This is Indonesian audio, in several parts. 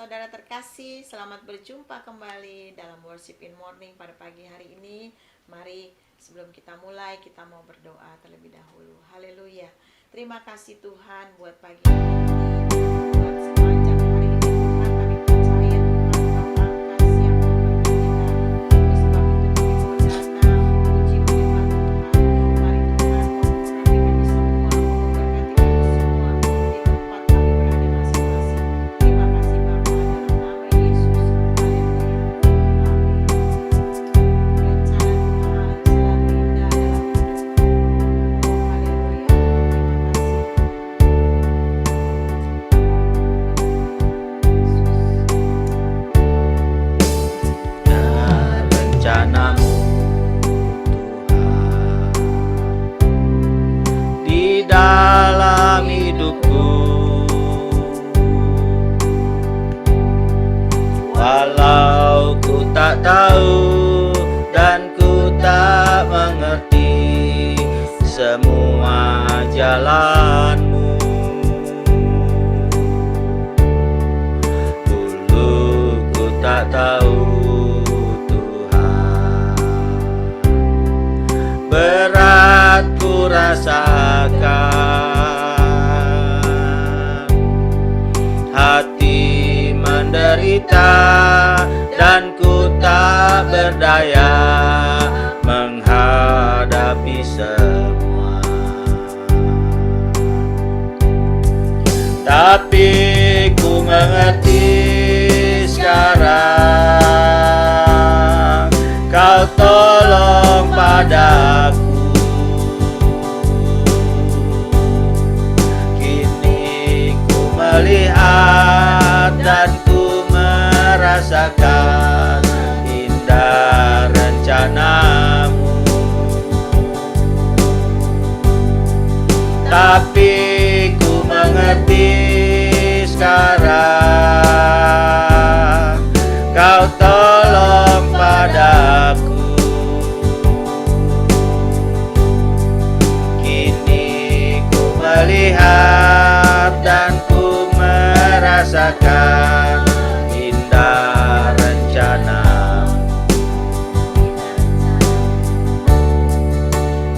saudara terkasih, selamat berjumpa kembali dalam Worship in Morning pada pagi hari ini. Mari sebelum kita mulai, kita mau berdoa terlebih dahulu. Haleluya. Terima kasih Tuhan buat pagi hari ini. Buat sepanjang hari ini Tuhan, kami percaya Tuhan Engkau angkat siap memberkati kita. Oleh sebab itu kami mau datang memuji menyembah Tuhan. Mari Tuhan memberkati kami semua, memberkati kami semua di tempat kami berada masing-masing. Terima kasih Bapa dalam nama Yesus. Haleluya. Amin. Rencana Tuhan selalu indah dalam hidupku. Oh haleluya. Dan rencanamu Tuhan di dalam hidupku, walau ku tak tahu dan ku tak mengerti semua jalanmu. Dulu ku tak tahu Tuhan, berat ku rasakan, hati menderita dan ku tak berdaya menghadapi semua. Tapi ku mengerti sekarang, Kau tolong padaku. Kini ku melihat dan ku merasakan indah rencanamu. Tapi ku mengerti sekarang, Kau tolong padaku. Kini ku melihat dan ku merasakan indah rencanamu.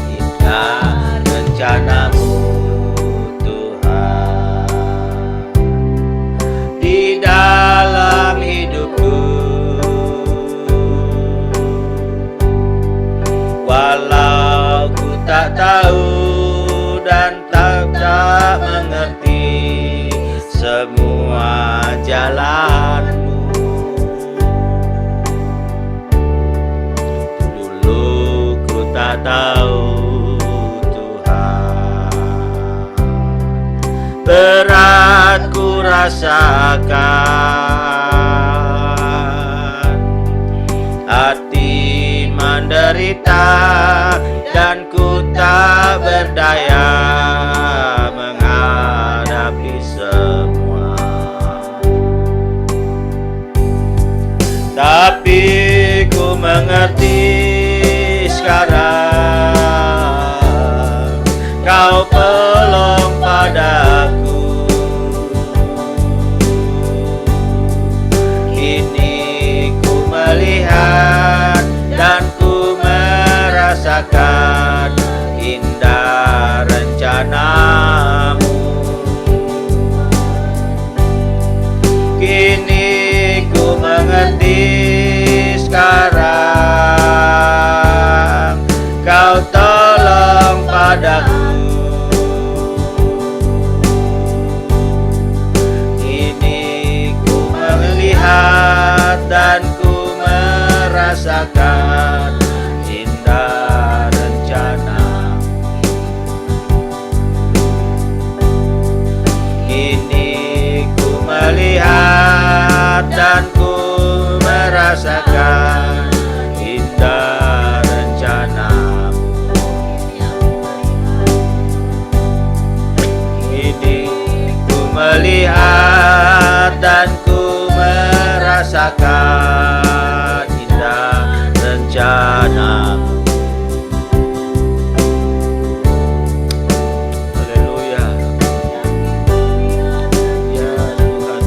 Indah rencanamu Tuhan di dalam hidupku, walau ku tak tahu dan tak mengerti semua jalanmu. Dulu ku tak tahu Tuhan, berat ku rasakan, hati menderita dan ku tak berdaya menghadapi semua. Tapi ku mengerti sekarang, Kau tolong padaku. Kini ku melihat dan ku merasakan indah rencanamu. Kini ku mengerti sekarang, Kau tolong padaku. Kini ku melihat dan ku merasakan indah rencana. Kini ku melihat dan ku merasakan indah rencanamu. Kini ku melihat dan ku merasakan indah rencanamu. Haleluya. Ya Tuhan.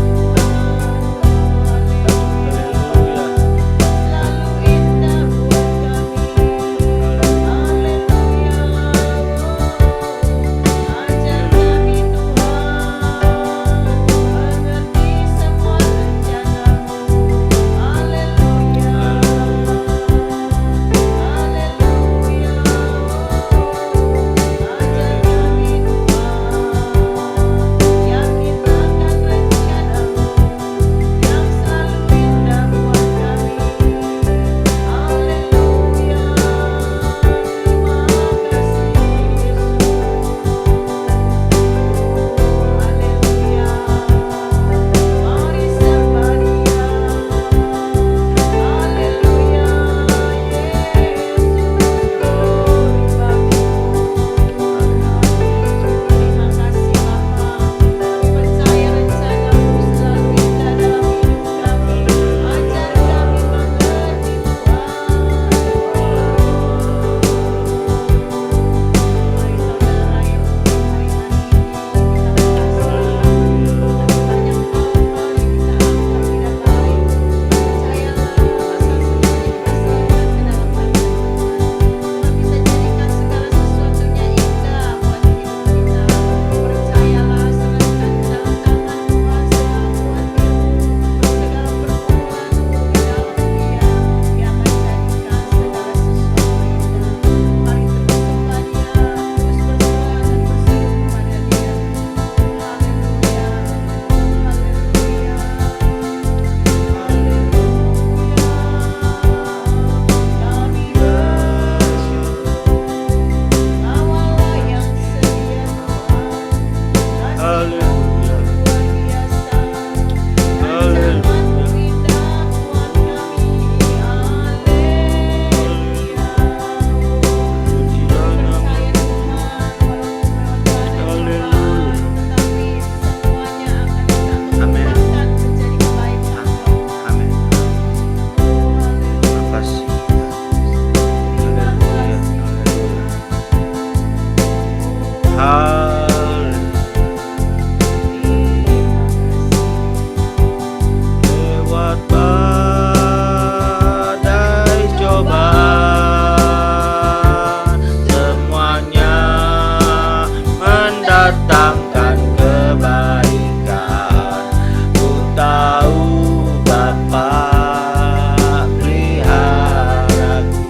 peliharaku.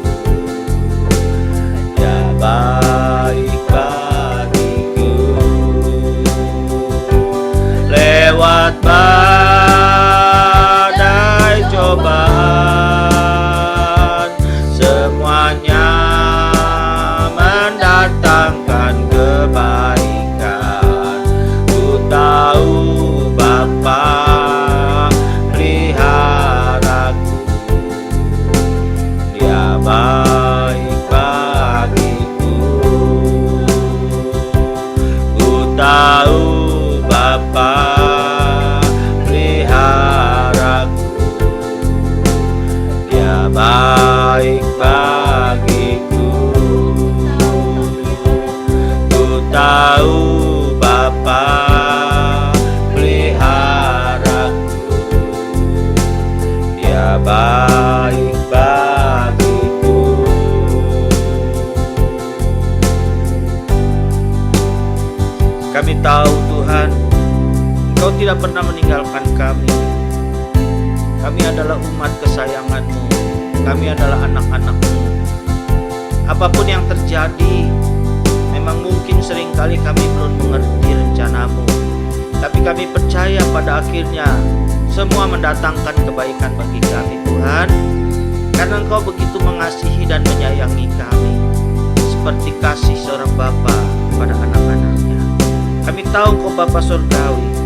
Dia baik bagiku. Lewat badai cobaan, semuanya mendatangkan kebaikan. Ku tahu Bapa peliharaku. Dia baik bagiku. Ku tahu Bapa peliharaku. Dia baik bagiku. Ku tahu Bapa peliharaku. Dia baik bagiku. Kami tahu Tuhan, Engkau tidak pernah meninggalkan kami. Kami adalah umat kesayangan-Mu. Kami adalah anak-anak-Mu. Apapun yang terjadi, memang mungkin seringkali kami belum mengerti rencana-Mu. Tapi kami percaya pada akhirnya semua mendatangkan kebaikan bagi kami Tuhan. Karena Engkau begitu mengasihi dan menyayangi kami, seperti kasih seorang bapa pada anak-anaknya. Kami tahu Engkau Bapa Surgawi,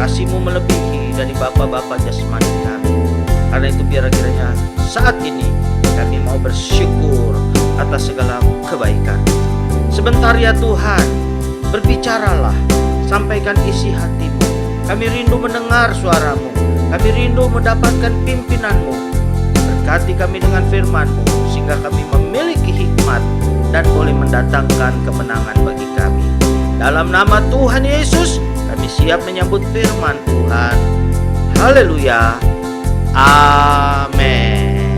kasih-Mu melebihi dari bapa-bapa jasmani kami. Karena itu biar kiranya saat ini kami mau bersyukur atas segala kebaikan. Sebentar ya Tuhan, berbicaralah, sampaikan isi hati-Mu. Kami rindu mendengar suara-Mu. Kami rindu mendapatkan pimpinan-Mu. Berkati kami dengan firman-Mu, sehingga kami memiliki hikmat dan boleh mendatangkan kemenangan bagi kami. Dalam nama Tuhan Yesus, kami siap menyambut firman Tuhan. Haleluya. Amin.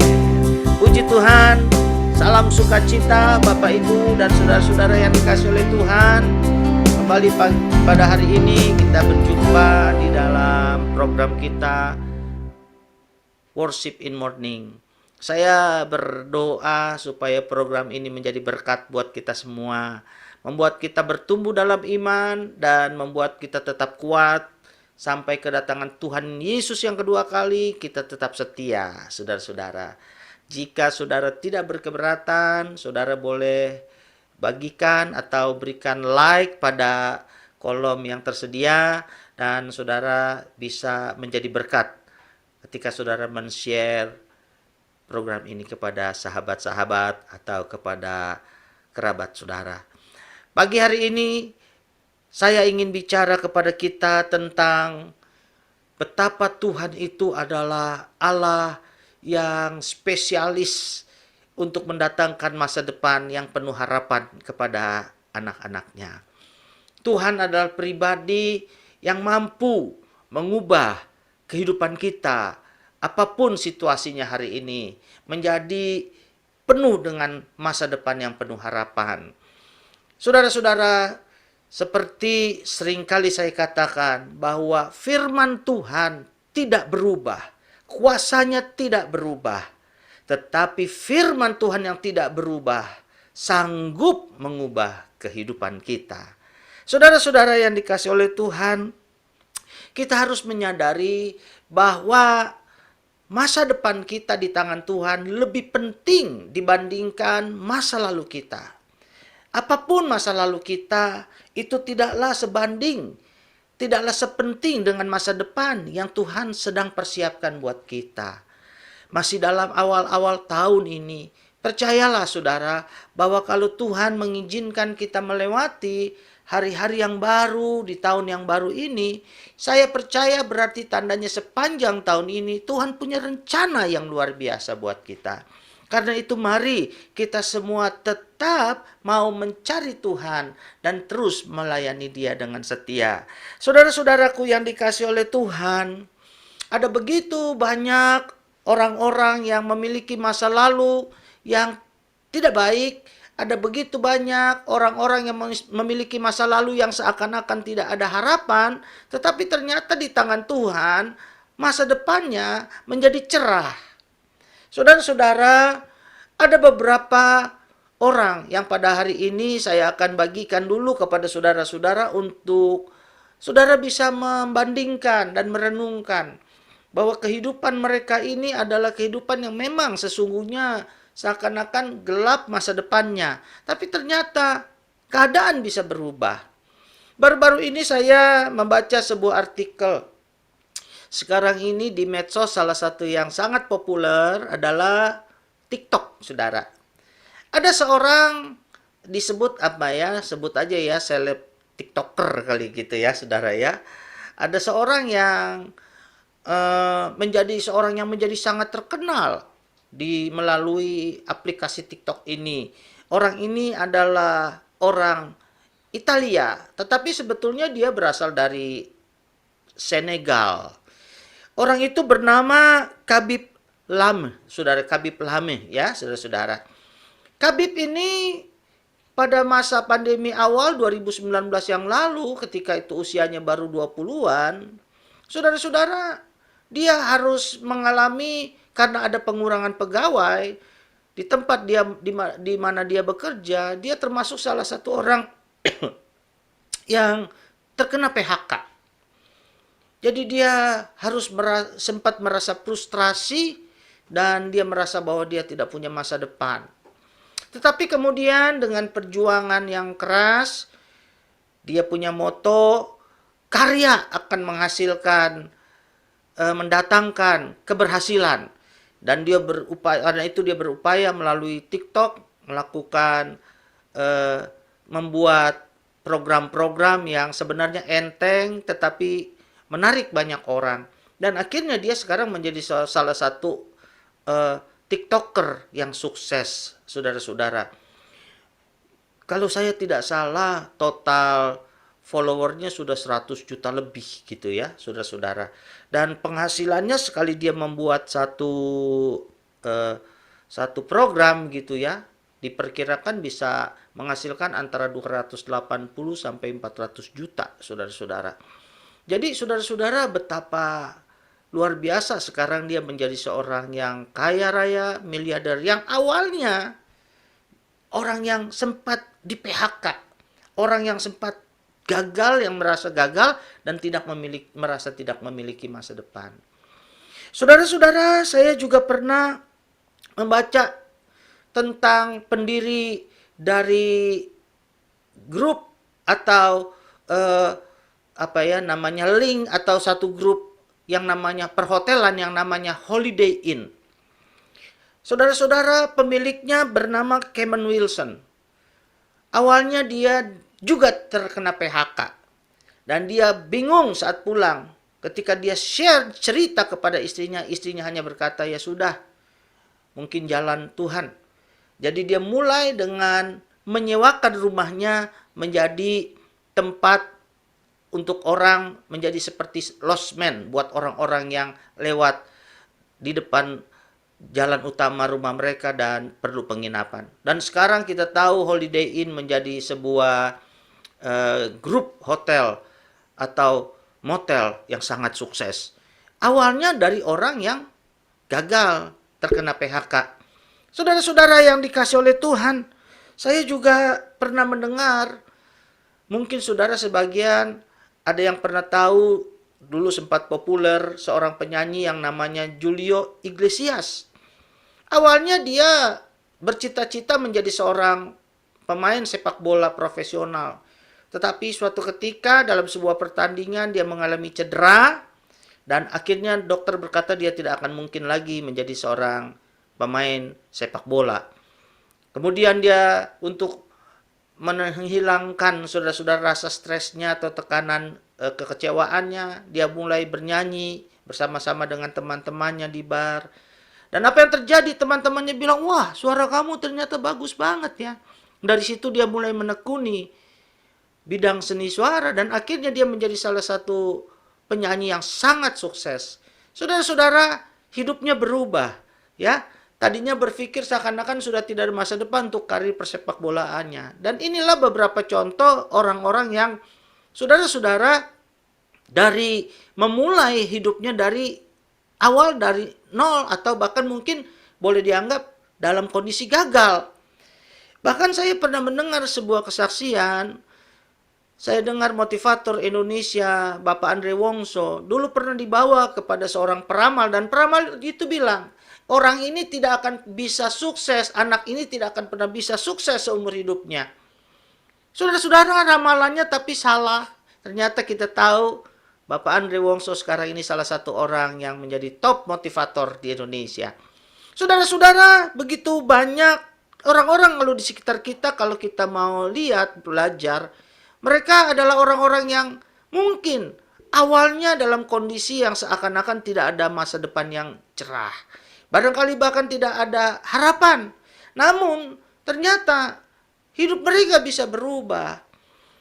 Puji Tuhan. Salam sukacita Bapak Ibu dan saudara-saudara yang dikasihi oleh Tuhan. Kembali pada hari ini kita berjumpa di dalam program kita Worship in Morning. Saya berdoa supaya program ini menjadi berkat buat kita semua, membuat kita bertumbuh dalam iman dan membuat kita tetap kuat sampai kedatangan Tuhan Yesus yang kedua kali. Kita tetap setia, saudara-saudara. Jika saudara tidak berkeberatan, saudara boleh bagikan atau berikan like pada kolom yang tersedia, dan saudara bisa menjadi berkat ketika saudara men-share program ini kepada sahabat-sahabat atau kepada kerabat saudara. Pagi hari ini saya ingin bicara kepada kita tentang betapa Tuhan itu adalah Allah yang spesialis untuk mendatangkan masa depan yang penuh harapan kepada anak-anaknya. Tuhan adalah pribadi yang mampu mengubah kehidupan kita, apapun situasinya hari ini, menjadi penuh dengan masa depan yang penuh harapan. Saudara-saudara, seperti seringkali saya katakan bahwa firman Tuhan tidak berubah, kuasanya tidak berubah. Tetapi firman Tuhan yang tidak berubah sanggup mengubah kehidupan kita. Saudara-saudara yang dikasihi oleh Tuhan, kita harus menyadari bahwa masa depan kita di tangan Tuhan lebih penting dibandingkan masa lalu kita. Apapun masa lalu kita, itu tidaklah sebanding, tidaklah sepenting dengan masa depan yang Tuhan sedang persiapkan buat kita. Masih dalam awal-awal tahun ini, percayalah saudara bahwa kalau Tuhan mengizinkan kita melewati hari-hari yang baru di tahun yang baru ini, saya percaya berarti tandanya sepanjang tahun ini Tuhan punya rencana yang luar biasa buat kita. Karena itu mari kita semua tetap mau mencari Tuhan dan terus melayani Dia dengan setia. Saudara-saudaraku yang dikasihi oleh Tuhan, ada begitu banyak orang-orang yang memiliki masa lalu yang tidak baik. Ada begitu banyak orang-orang yang memiliki masa lalu yang seakan-akan tidak ada harapan. Tetapi ternyata di tangan Tuhan masa depannya menjadi cerah. Saudara-saudara, ada beberapa orang yang pada hari ini saya akan bagikan dulu kepada saudara-saudara untuk saudara bisa membandingkan dan merenungkan bahwa kehidupan mereka ini adalah kehidupan yang memang sesungguhnya seakan-akan gelap masa depannya. Tapi ternyata keadaan bisa berubah. Baru-baru ini saya membaca sebuah artikel. Sekarang ini di medsos salah satu yang sangat populer adalah TikTok, saudara. Ada seorang disebut apa ya, sebut aja ya seleb TikToker kali gitu ya, saudara ya. Ada seorang yang menjadi seorang yang menjadi sangat terkenal melalui aplikasi TikTok ini. Orang ini adalah orang Italia, tetapi sebetulnya dia berasal dari Senegal. Orang itu bernama Khabib Lame, saudara, Khabib Lame ya, saudara-saudara. Khabib ini pada masa pandemi awal 2019 yang lalu, ketika itu usianya baru 20-an, saudara-saudara, dia harus mengalami karena ada pengurangan pegawai di tempat dia di mana dia bekerja, dia termasuk salah satu orang yang terkena PHK. Jadi dia harus sempat merasa frustrasi dan dia merasa bahwa dia tidak punya masa depan. Tetapi kemudian dengan perjuangan yang keras, dia punya moto, karya akan menghasilkan, mendatangkan keberhasilan. Dan dia berupaya, karena itu dia berupaya melalui TikTok melakukan membuat program-program yang sebenarnya enteng tetapi menarik banyak orang. Dan akhirnya dia sekarang menjadi salah satu TikToker yang sukses, saudara-saudara. Kalau saya tidak salah, total followernya sudah 100 juta lebih gitu ya, saudara-saudara. Dan penghasilannya sekali dia membuat satu program gitu ya, diperkirakan bisa menghasilkan antara 280 sampai 400 juta, saudara-saudara. Jadi saudara-saudara, betapa luar biasa sekarang dia menjadi seorang yang kaya raya, miliarder, yang awalnya orang yang sempat di PHK, orang yang sempat gagal, yang merasa gagal dan merasa tidak memiliki masa depan. Saudara-saudara, saya juga pernah membaca tentang pendiri dari grup atau link atau satu grup yang namanya perhotelan yang namanya Holiday Inn. Saudara-saudara, pemiliknya bernama Kevin Wilson. Awalnya dia juga terkena PHK. Dan dia bingung saat pulang. Ketika dia share cerita kepada istrinya hanya berkata, ya sudah, mungkin jalan Tuhan. Jadi dia mulai dengan menyewakan rumahnya menjadi tempat untuk orang, menjadi seperti losmen buat orang-orang yang lewat di depan jalan utama rumah mereka dan perlu penginapan. Dan sekarang kita tahu Holiday Inn menjadi sebuah grup hotel atau motel yang sangat sukses. Awalnya dari orang yang gagal terkena PHK. Saudara-saudara yang dikasih oleh Tuhan, saya juga pernah mendengar, mungkin saudara sebagian ada yang pernah tahu, dulu sempat populer seorang penyanyi yang namanya Julio Iglesias. Awalnya dia bercita-cita menjadi seorang pemain sepak bola profesional. Tetapi suatu ketika dalam sebuah pertandingan dia mengalami cedera dan akhirnya dokter berkata dia tidak akan mungkin lagi menjadi seorang pemain sepak bola. Kemudian dia untuk menghilangkan saudara-saudara rasa stresnya atau tekanan kekecewaannya, dia mulai bernyanyi bersama-sama dengan teman-temannya di bar. Dan apa yang terjadi? Teman-temannya bilang, wah, suara kamu ternyata bagus banget ya. Dari situ dia mulai menekuni bidang seni suara dan akhirnya dia menjadi salah satu penyanyi yang sangat sukses. Saudara-saudara, hidupnya berubah ya. Tadinya berpikir seakan-akan sudah tidak ada masa depan untuk karir persepak bolaannya. Dan inilah beberapa contoh orang-orang yang saudara-saudara dari memulai hidupnya dari awal dari nol atau bahkan mungkin boleh dianggap dalam kondisi gagal. Bahkan saya pernah mendengar sebuah kesaksian. Saya dengar motivator Indonesia, Bapak Andre Wongso, dulu pernah dibawa kepada seorang peramal, dan peramal itu bilang, orang ini tidak akan bisa sukses, anak ini tidak akan pernah bisa sukses seumur hidupnya. Saudara-saudara, ramalannya tapi salah. Ternyata kita tahu Bapak Andre Wongso sekarang ini salah satu orang yang menjadi top motivator di Indonesia. Saudara-saudara, begitu banyak orang-orang lalu di sekitar kita, kalau kita mau lihat, belajar, mereka adalah orang-orang yang mungkin awalnya dalam kondisi yang seakan-akan tidak ada masa depan yang cerah. Barangkali bahkan tidak ada harapan. Namun ternyata hidup mereka bisa berubah.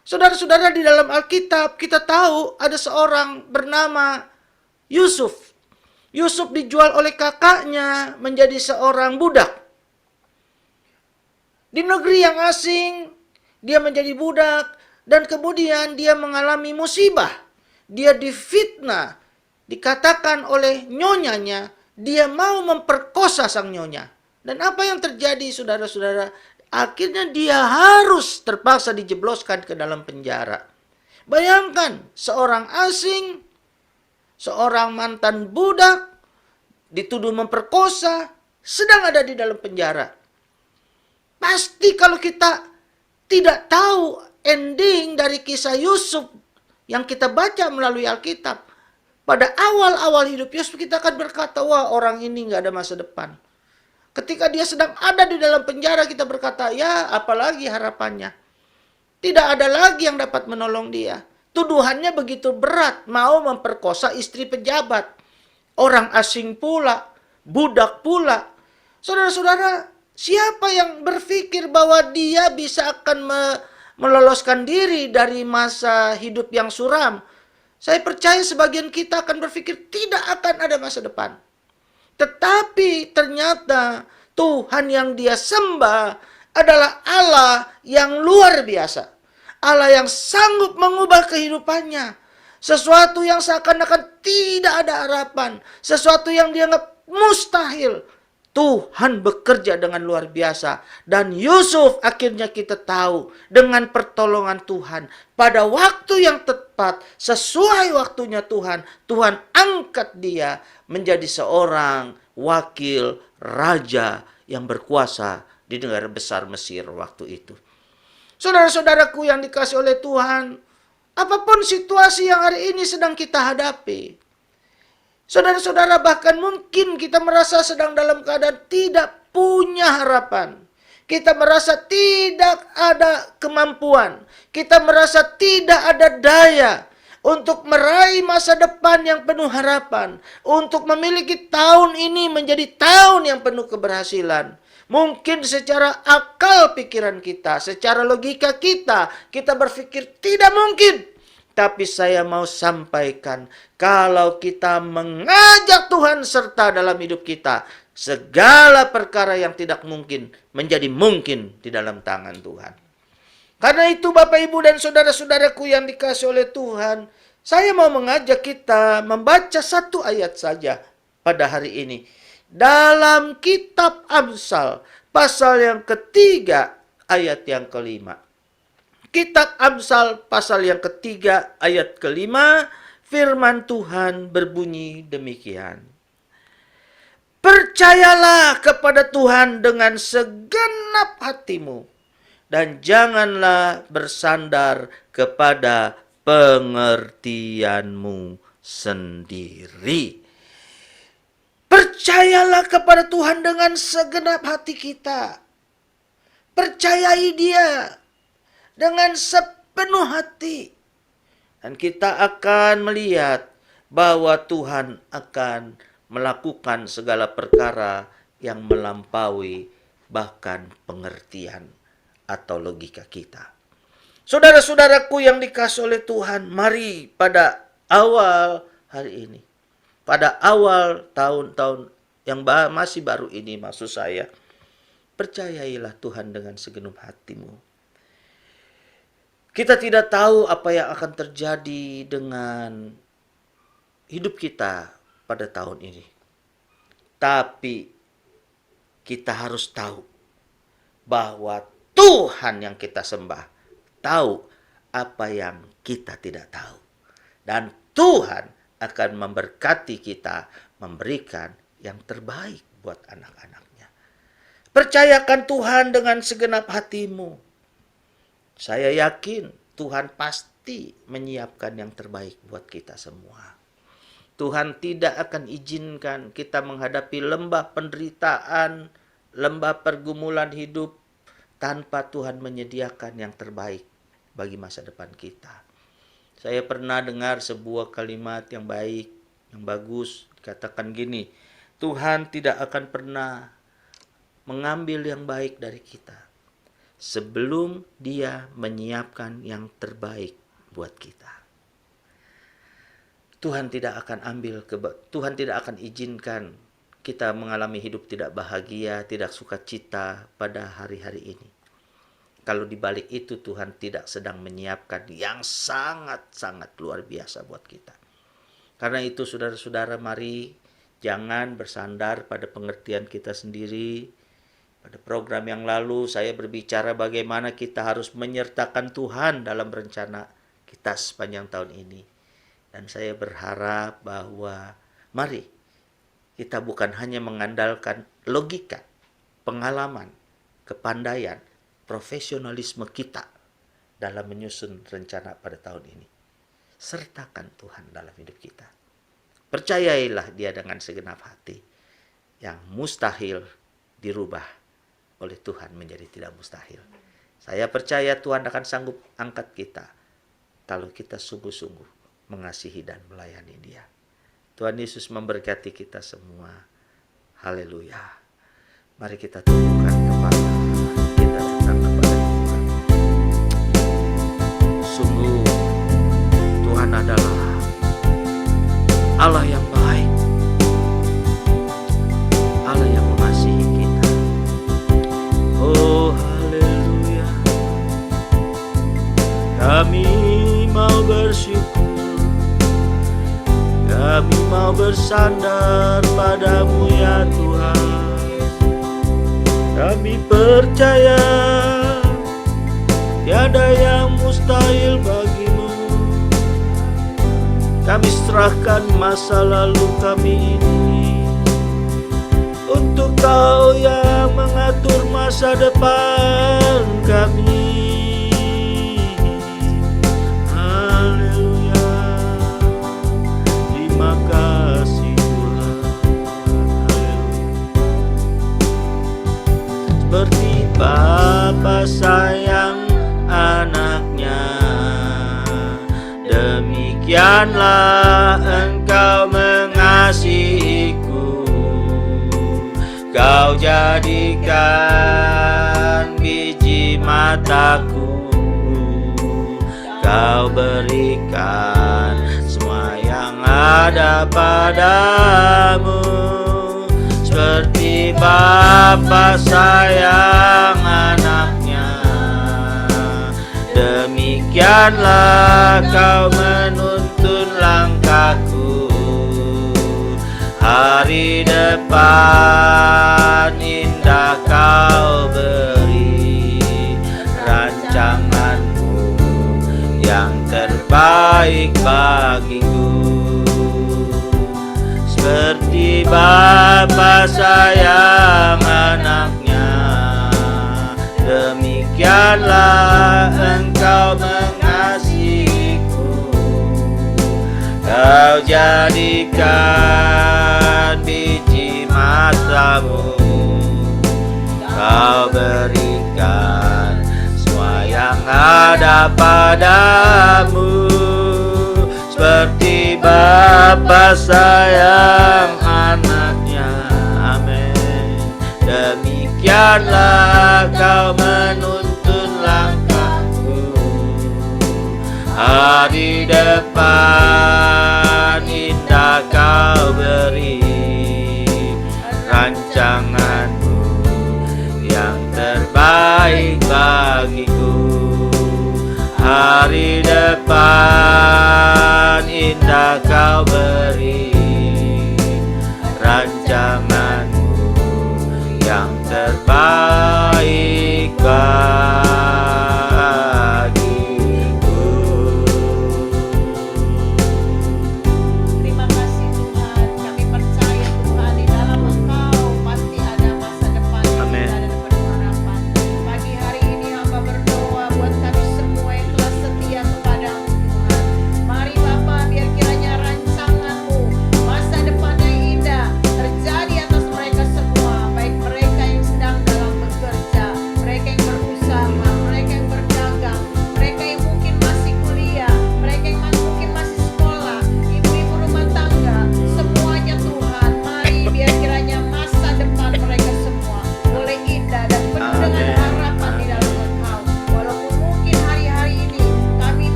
Saudara-saudara, di dalam Alkitab kita tahu ada seorang bernama Yusuf. Yusuf dijual oleh kakaknya menjadi seorang budak. Di negeri yang asing, dia menjadi budak. Dan kemudian dia mengalami musibah. Dia difitnah. Dikatakan oleh nyonyanya, dia mau memperkosa sang nyonya. Dan apa yang terjadi, saudara-saudara? Akhirnya dia harus terpaksa dijebloskan ke dalam penjara. Bayangkan, seorang asing, seorang mantan budak, dituduh memperkosa, sedang ada di dalam penjara. Pasti kalau kita tidak tahu ending dari kisah Yusuf yang kita baca melalui Alkitab, pada awal-awal hidup Yusuf kita akan berkata, wah, orang ini nggak ada masa depan. Ketika dia sedang ada di dalam penjara, kita berkata, ya apalagi harapannya. Tidak ada lagi yang dapat menolong dia. Tuduhannya begitu berat, mau memperkosa istri pejabat. Orang asing pula, budak pula. Saudara-saudara, siapa yang berpikir bahwa dia bisa akan meloloskan diri dari masa hidup yang suram? Saya percaya sebagian kita akan berpikir tidak akan ada masa depan. Tetapi ternyata Tuhan yang dia sembah adalah Allah yang luar biasa. Allah yang sanggup mengubah kehidupannya. Sesuatu yang seakan-akan tidak ada harapan. Sesuatu yang dianggap mustahil. Tuhan bekerja dengan luar biasa. Dan Yusuf akhirnya kita tahu dengan pertolongan Tuhan. Pada waktu yang tepat, sesuai waktunya Tuhan, Tuhan angkat dia menjadi seorang wakil raja yang berkuasa di negara besar Mesir waktu itu. Saudara-saudaraku yang dikasih oleh Tuhan, apapun situasi yang hari ini sedang kita hadapi, saudara-saudara, bahkan mungkin kita merasa sedang dalam keadaan tidak punya harapan. Kita merasa tidak ada kemampuan. Kita merasa tidak ada daya untuk meraih masa depan yang penuh harapan. Untuk memiliki tahun ini menjadi tahun yang penuh keberhasilan. Mungkin secara akal pikiran kita, secara logika kita berpikir tidak mungkin. Tapi saya mau sampaikan, kalau kita mengajak Tuhan serta dalam hidup kita, segala perkara yang tidak mungkin menjadi mungkin di dalam tangan Tuhan. Karena itu Bapak Ibu dan saudara-saudaraku yang dikasih oleh Tuhan, saya mau mengajak kita membaca satu ayat saja pada hari ini. Dalam kitab Amsal, pasal yang ketiga, ayat yang kelima. Kitab Amsal pasal yang ketiga ayat kelima, firman Tuhan berbunyi demikian. Percayalah kepada Tuhan dengan segenap hatimu, dan janganlah bersandar kepada pengertianmu sendiri. Percayalah kepada Tuhan dengan segenap hati kita. Percayai Dia dengan sepenuh hati. Dan kita akan melihat bahwa Tuhan akan melakukan segala perkara yang melampaui bahkan pengertian atau logika kita. Saudara-saudaraku yang dikasih oleh Tuhan, mari pada awal hari ini, pada awal tahun-tahun yang masih baru ini, maksud saya, percayailah Tuhan dengan segenap hatimu. Kita tidak tahu apa yang akan terjadi dengan hidup kita pada tahun ini. Tapi kita harus tahu bahwa Tuhan yang kita sembah tahu apa yang kita tidak tahu. Dan Tuhan akan memberkati kita, memberikan yang terbaik buat anak-anaknya. Percayakan Tuhan dengan segenap hatimu. Saya yakin Tuhan pasti menyiapkan yang terbaik buat kita semua. Tuhan tidak akan izinkan kita menghadapi lembah penderitaan, lembah pergumulan hidup tanpa Tuhan menyediakan yang terbaik bagi masa depan kita. Saya pernah dengar sebuah kalimat yang baik, yang bagus, dikatakan gini, Tuhan tidak akan pernah mengambil yang baik dari kita sebelum Dia menyiapkan yang terbaik buat kita. Tuhan tidak akan izinkan kita mengalami hidup tidak bahagia, tidak sukacita pada hari-hari ini. Kalau dibalik itu Tuhan tidak sedang menyiapkan yang sangat-sangat luar biasa buat kita. Karena itu saudara-saudara, mari jangan bersandar pada pengertian kita sendiri. Pada program yang lalu saya berbicara bagaimana kita harus menyertakan Tuhan dalam rencana kita sepanjang tahun ini. Dan saya berharap bahwa mari kita bukan hanya mengandalkan logika, pengalaman, kepandaian, profesionalisme kita dalam menyusun rencana pada tahun ini. Sertakan Tuhan dalam hidup kita. Percayailah Dia dengan segenap hati. Yang mustahil dirubah oleh Tuhan menjadi tidak mustahil. Saya percaya Tuhan akan sanggup angkat kita kalau kita sungguh-sungguh mengasihi dan melayani Dia. Tuhan Yesus memberkati kita semua. Haleluya. Mari kita tundukkan kepala kita datang kepada Tuhan. Sungguh Tuhan adalah Allah yang baik, Allah yang mengasihi kita. Oh haleluya. Kami mau bersyukur, kami mau bersandar padamu ya Tuhan. Kami percaya tiada yang mustahil bagimu. Kami serahkan masa lalu kami ini untuk Kau yang mengatur masa depan kami. Seperti Bapa sayang anaknya, demikianlah Engkau mengasihiku. Kau jadikan biji mataku, Kau berikan semua yang ada padamu. Seperti Bapa sayang anaknya, demikianlah Kau menuntun langkahku. Hari depan indah Kau beri, rancangan-Mu yang terbaik bagiku. Seperti Bapa sayang anaknya, demikianlah Engkau mengasihiku. Kau jadikan biji matamu, Kau berikan semua yang ada padamu. Seperti Bapa sayang anaknya, amin. Demikianlah Kau menuntun langkahku. Hari depan indah Kau beri, rancangan-Mu yang terbaik bagiku. Hari depan indah Kau beri,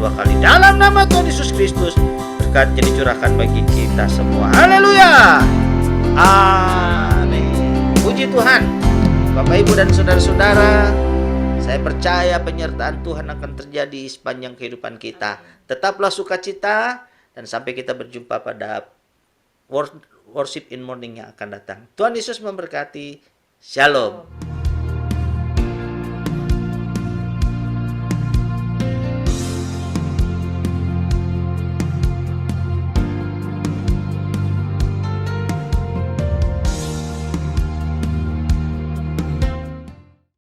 kedua kali. Dalam nama Tuhan Yesus Kristus, berkatnya dicurahkan bagi kita semua. Haleluya. Amin. Puji Tuhan. Bapak, Ibu, dan saudara-saudara, saya percaya penyertaan Tuhan akan terjadi sepanjang kehidupan kita. Tetaplah sukacita, dan sampai kita berjumpa pada worship in morning yang akan datang. Tuhan Yesus memberkati. Shalom.